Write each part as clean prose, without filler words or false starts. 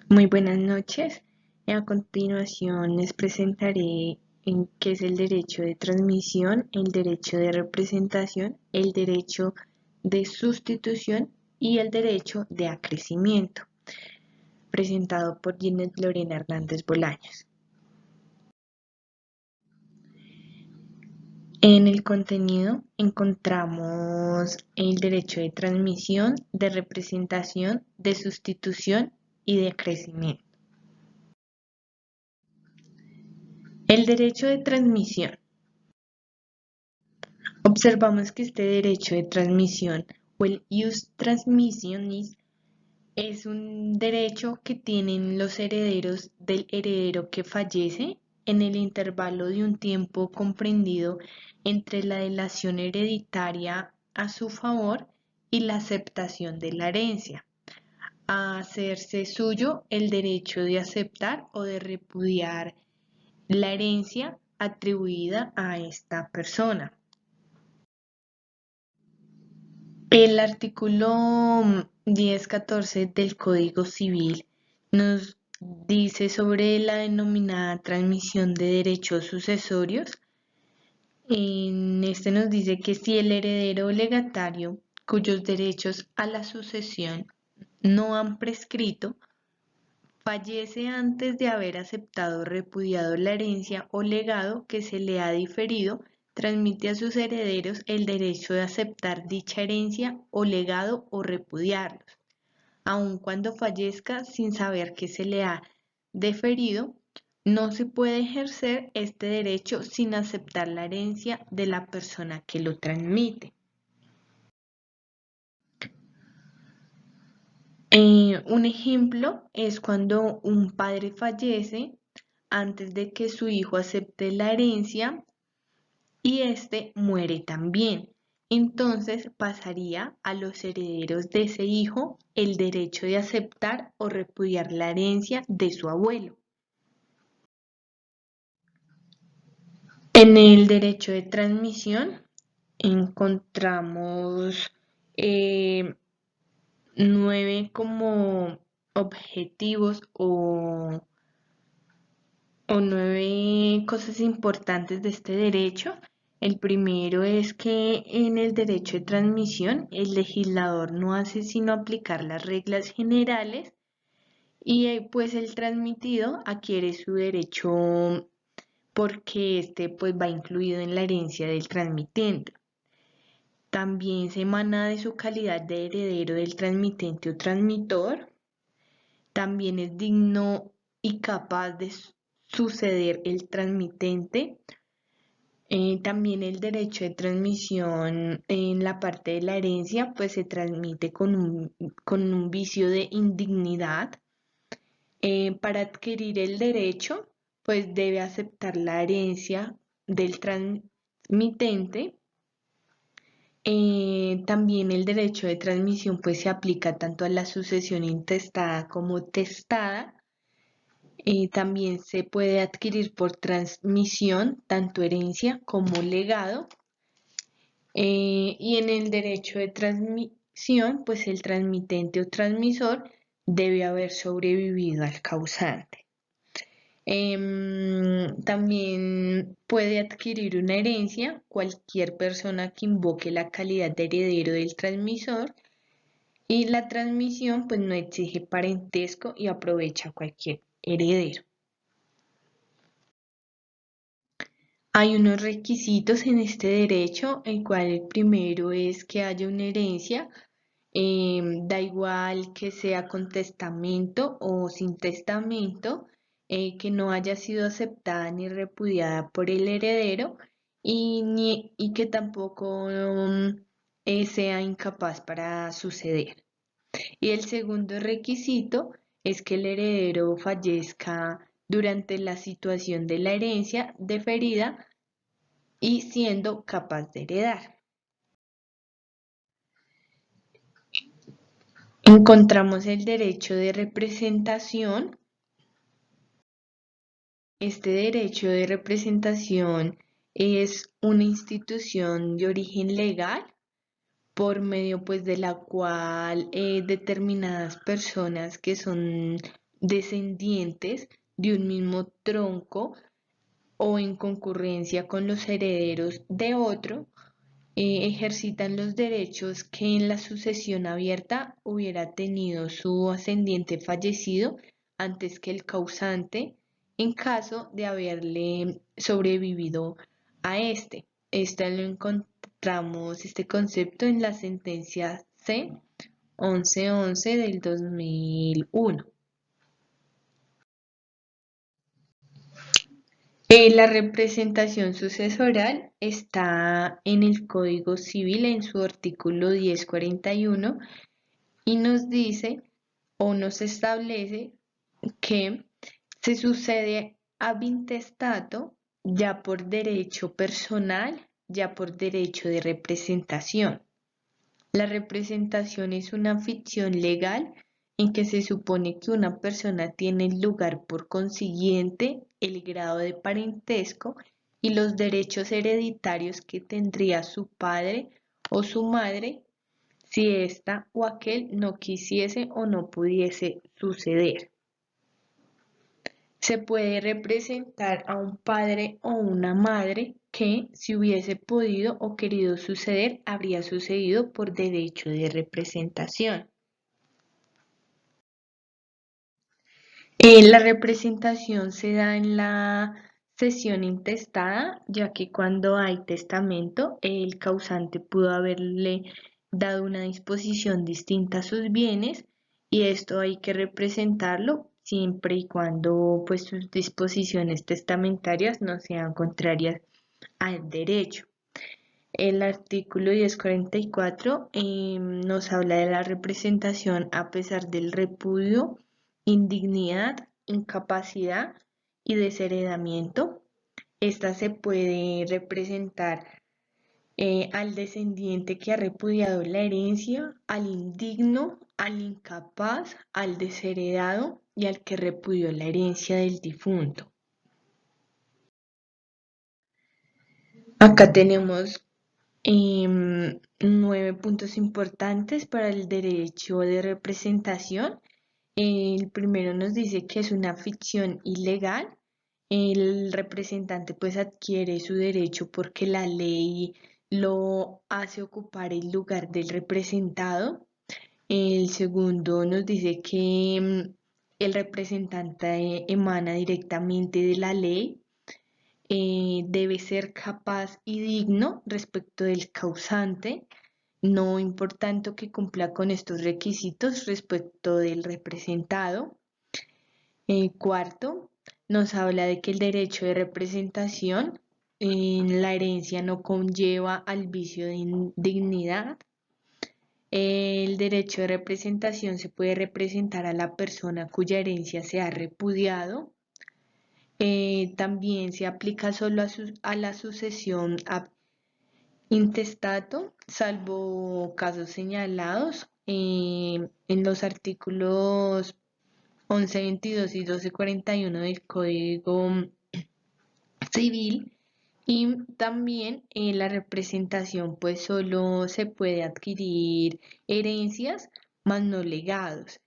Muy buenas noches. A continuación les presentaré en qué es el derecho de transmisión, el derecho de representación, el derecho de sustitución y el derecho de acrecimiento, presentado por Ginette Lorena Hernández Bolaños. En el contenido encontramos el derecho de transmisión, de representación, de sustitución y de acrecimiento. El derecho de transmisión. Observamos que este derecho de transmisión o el ius transmissionis es un derecho que tienen los herederos del heredero que fallece en el intervalo de un tiempo comprendido entre la delación hereditaria a su favor y la aceptación de la herencia, a hacerse suyo el derecho de aceptar o de repudiar la herencia atribuida a esta persona. El artículo 1014 del Código Civil nos dice sobre la denominada transmisión de derechos sucesorios. En este nos dice que si el heredero o legatario cuyos derechos a la sucesión no han prescrito, fallece antes de haber aceptado o repudiado la herencia o legado que se le ha diferido, transmite a sus herederos el derecho de aceptar dicha herencia o legado o repudiarlos, aun cuando fallezca sin saber que se le ha deferido. No se puede ejercer este derecho sin aceptar la herencia de la persona que lo transmite. Un ejemplo es cuando un padre fallece antes de que su hijo acepte la herencia y éste muere también. Entonces pasaría a los herederos de ese hijo el derecho de aceptar o repudiar la herencia de su abuelo. En el derecho de transmisión encontramos 9 como objetivos o 9 cosas importantes de este derecho. El primero es que en el derecho de transmisión el legislador no hace sino aplicar las reglas generales y pues el transmitido adquiere su derecho porque este pues va incluido en la herencia del transmitente. También se emana de su calidad de heredero del transmitente o transmitor. También es digno y capaz de suceder el transmitente. También el derecho de transmisión en la parte de la herencia pues se transmite con un vicio de indignidad. Para adquirir el derecho pues debe aceptar la herencia del transmitente. También el derecho de transmisión pues se aplica tanto a la sucesión intestada como testada. También se puede adquirir por transmisión tanto herencia como legado. Y en el derecho de transmisión pues el transmitente o transmisor debe haber sobrevivido al causante. También puede adquirir una herencia cualquier persona que invoque la calidad de heredero del transmisor y la transmisión pues no exige parentesco y aprovecha a cualquier heredero. Hay unos requisitos en este derecho, el cual el primero es que haya una herencia, da igual que sea con testamento o sin testamento, que no haya sido aceptada ni repudiada por el heredero y que tampoco sea incapaz para suceder. Y el segundo requisito es que el heredero fallezca durante la situación de la herencia deferida y siendo capaz de heredar. Encontramos el derecho de representación. Este derecho de representación es una institución de origen legal por medio pues de la cual determinadas personas que son descendientes de un mismo tronco o en concurrencia con los herederos de otro, ejercitan los derechos que en la sucesión abierta hubiera tenido su ascendiente fallecido antes que el causante, en caso de haberle sobrevivido a este. Lo encontramos, este concepto, en la sentencia C 1111 del 2001. La representación sucesoral está en el Código Civil en su artículo 1041 y nos dice o nos establece que se sucede ab intestato ya por derecho personal, ya por derecho de representación. La representación es una ficción legal en que se supone que una persona tiene el lugar, por consiguiente, el grado de parentesco y los derechos hereditarios que tendría su padre o su madre si ésta o aquel no quisiese o no pudiese suceder. Se puede representar a un padre o una madre que, si hubiese podido o querido suceder, habría sucedido por derecho de representación. La representación se da en la cesión intestada, ya que cuando hay testamento, el causante pudo haberle dado una disposición distinta a sus bienes y esto hay que representarlo siempre y cuando pues, sus disposiciones testamentarias no sean contrarias al derecho. El artículo 1044 nos habla de la representación a pesar del repudio, indignidad, incapacidad y desheredamiento. Esta se puede representar al descendiente que ha repudiado la herencia, al indigno, al incapaz, al desheredado y al que repudió la herencia del difunto. Acá tenemos 9 puntos importantes para el derecho de representación. El primero nos dice que es una ficción ilegal. El representante pues adquiere su derecho porque la ley lo hace ocupar el lugar del representado. El segundo nos dice que el representante emana directamente de la ley. Debe ser capaz y digno respecto del causante, no importando que cumpla con estos requisitos respecto del representado. Cuarto, nos habla de que el derecho de representación en la herencia no conlleva al vicio de indignidad. El derecho de representación se puede representar a la persona cuya herencia se ha repudiado. También se aplica solo a la sucesión ab intestato, salvo casos señalados en los artículos 1122 y 1241 del Código Civil. Y también la representación pues solo se puede adquirir herencias, más no legados.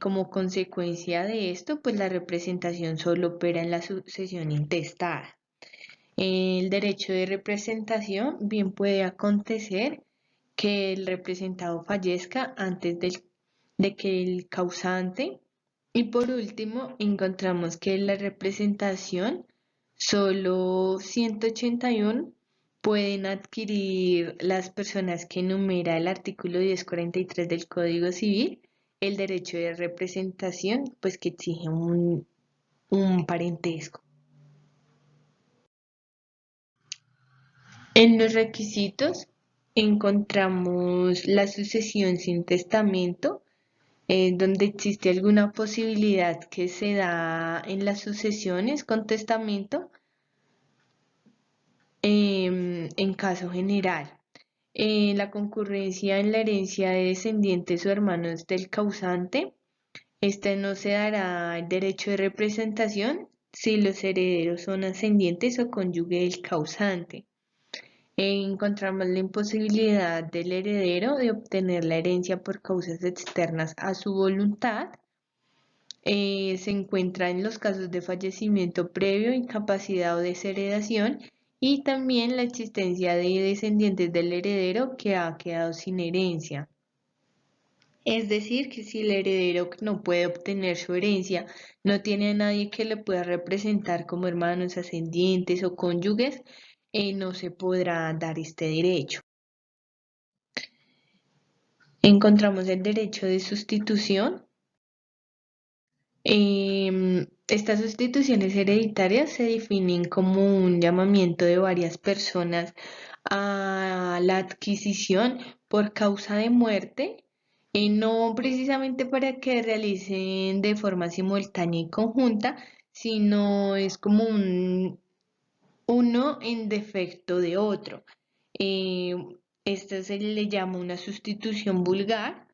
Como consecuencia de esto, pues la representación solo opera en la sucesión intestada. El derecho de representación bien puede acontecer que el representado fallezca antes de que el causante. Y por último, encontramos que la representación solo 181 pueden adquirir las personas que enumera el artículo 1043 del Código Civil el derecho de representación, pues que exige un parentesco. En los requisitos encontramos la sucesión sin testamento, donde existe alguna posibilidad que se da en las sucesiones con testamento en caso general. La concurrencia en la herencia de descendientes o hermanos del causante, este no se dará el derecho de representación si los herederos son ascendientes o cónyuge del causante. Encontramos la imposibilidad del heredero de obtener la herencia por causas externas a su voluntad. Se encuentra en los casos de fallecimiento previo, incapacidad o desheredación y también la existencia de descendientes del heredero que ha quedado sin herencia. Es decir, que si el heredero no puede obtener su herencia, no tiene a nadie que le pueda representar como hermanos, ascendientes o cónyuges, no se podrá dar este derecho. Encontramos el derecho de sustitución. Estas sustituciones hereditarias se definen como un llamamiento de varias personas a la adquisición por causa de muerte, no precisamente para que realicen de forma simultánea y conjunta, sino es como uno en defecto de otro. Eh, Esto se le llama una sustitución vulgar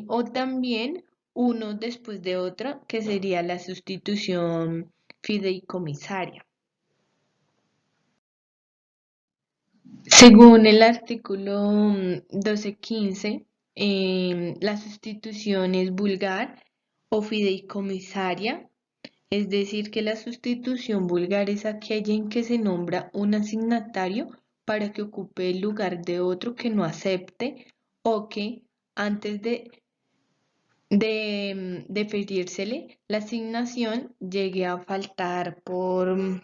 o también uno después de otra, que sería la sustitución fideicomisaria. Según el artículo 1215, la sustitución es vulgar o fideicomisaria, es decir, que la sustitución vulgar es aquella en que se nombra un asignatario para que ocupe el lugar de otro que no acepte o que antes de deferírsele la asignación llegue a faltar por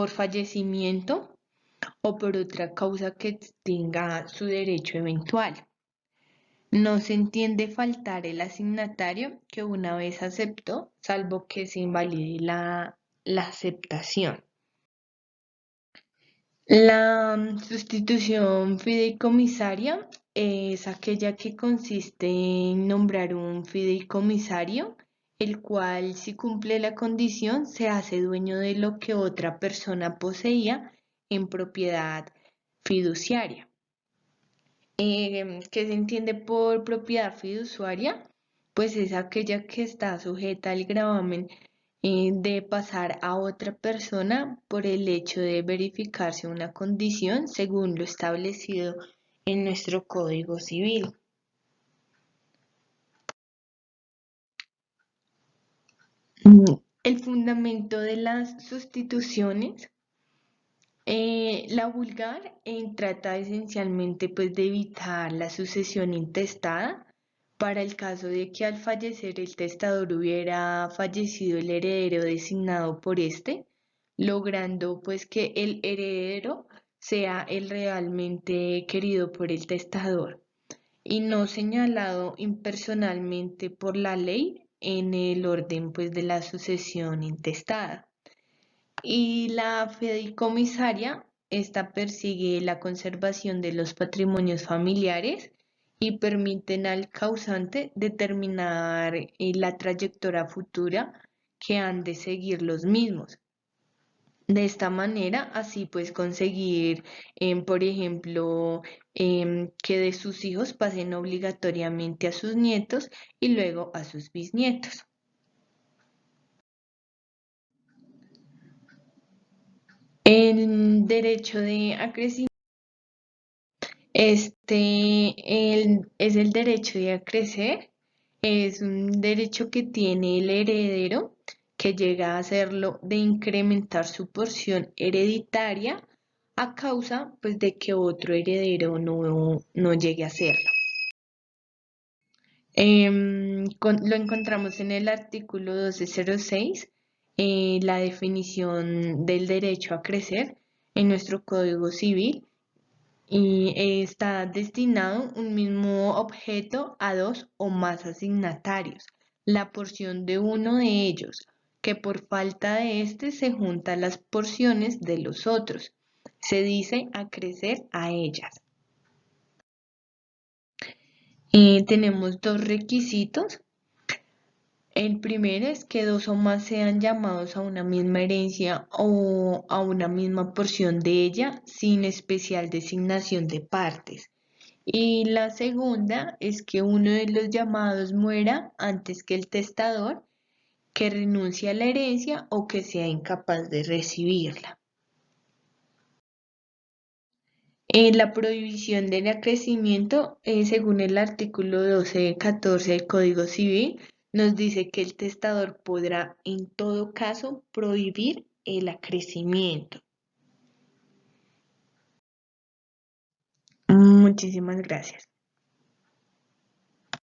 fallecimiento o por otra causa que extinga su derecho eventual. No se entiende faltar el asignatario que una vez aceptó, salvo que se invalide la aceptación. La sustitución fideicomisaria es aquella que consiste en nombrar un fideicomisario, el cual, si cumple la condición, se hace dueño de lo que otra persona poseía en propiedad fiduciaria. ¿Qué se entiende por propiedad fiduciaria? Pues es aquella que está sujeta al gravamen de pasar a otra persona por el hecho de verificarse una condición según lo establecido en nuestro Código Civil. El fundamento de las sustituciones. La vulgar trata esencialmente pues, de evitar la sucesión intestada para el caso de que al fallecer el testador hubiera fallecido el heredero designado por este, logrando pues que el heredero sea el realmente querido por el testador y no señalado impersonalmente por la ley en el orden pues de la sucesión intestada. Y la fideicomisaria, esta persigue la conservación de los patrimonios familiares y permiten al causante determinar la trayectoria futura que han de seguir los mismos. De esta manera, así pues conseguir, por ejemplo, que de sus hijos pasen obligatoriamente a sus nietos y luego a sus bisnietos. El derecho de acrecimiento es el derecho de crecer, es un derecho que tiene el heredero que llega a hacerlo de incrementar su porción hereditaria a causa pues, de que otro heredero no llegue a hacerlo. Lo encontramos en el artículo 1206, la definición del derecho a crecer en nuestro Código Civil y está destinado un mismo objeto a dos o más asignatarios, la porción de uno de ellos, que por falta de éste se juntan las porciones de los otros. Se dice acrecer a ellas. Tenemos dos requisitos. El primero es que dos o más sean llamados a una misma herencia o a una misma porción de ella sin especial designación de partes. Y la segunda es que uno de los llamados muera antes que el testador, que renuncie a la herencia o que sea incapaz de recibirla. La prohibición del acrecimiento, según el artículo 1214 del Código Civil, Nos dice que el testador podrá en todo caso prohibir el acrecimiento. Muchísimas gracias.